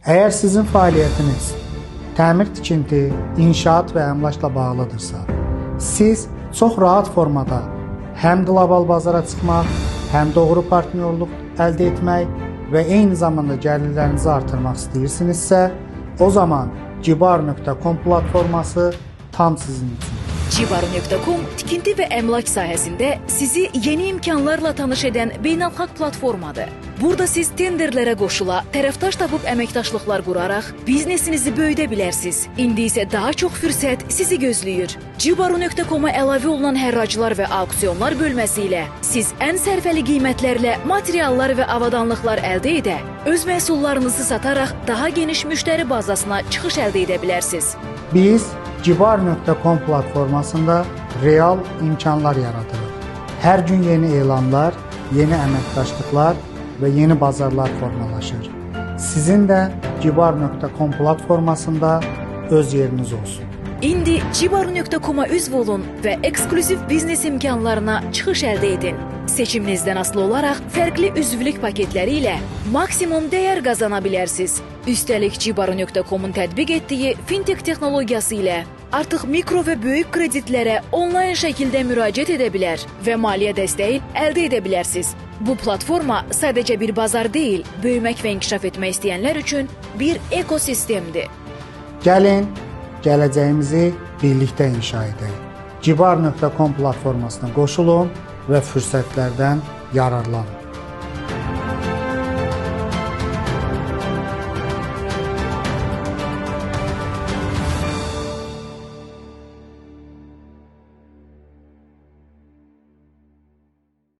Əgər sizin fəaliyyətiniz təmir, tikinti, inşaat və əmlakla bağlıdırsa, siz çox rahat formada həm qlobal bazara çıxmaq, həm doğru partnyorluq əldə etmək və eyni zamanda gəlirlərinizi artırmaq istəyirsinizsə, o zaman cibar.com platforması tam sizin üçün. Cibar.com tikinti və əmlak sahəsində sizi yeni imkanlarla tanış edən beynəlxalq platformadır. Burada siz tenderlərə qoşula, tərəfdaş tapıb əməkdaşlıqlar quraraq biznesinizi böyüdə bilərsiniz. İndi isə daha çox fürsət sizi gözləyir. Cibar.com-a əlavə olunan hərraclar və auksionlar bölməsi ilə siz ən sərfəli qiymətlərlə materiallar və avadanlıqlar əldə edə, öz məhsullarınızı sataraq daha geniş müştəri bazasına çıxış əldə edə bilərsiniz. Biz Cibar.com platformasında real imkanlar yaradırıq. Hər gün yeni elanlar, yeni əməkdaşlıqlar və yeni bazarlar formalaşır. Sizin də Cibar.com platformasında öz yeriniz olsun. İndi Cibar.com-a üzv olun və eksklüziv biznes imkanlarına çıxış əldə edin. Seçiminizdən asılı olaraq fərqli üzvlük paketləri ilə maksimum dəyər qazana bilərsiniz. Üstəlik Cibar.com-un tətbiq etdiyi fintech texnologiyası ilə artıq mikro və böyük kreditlərə onlayn şəkildə müraciət edə bilər və maliyyə dəstəyi əldə edə bilərsiniz. Bu platforma sadəcə bir bazar deyil, böyümək və inkişaf etmək istəyənlər üçün bir ekosistemdir. Gəlin, gələcəyimizi birlikdə inşa edək. Cibar.com platformasına qoşulun və fürsətlərdən yararlanın.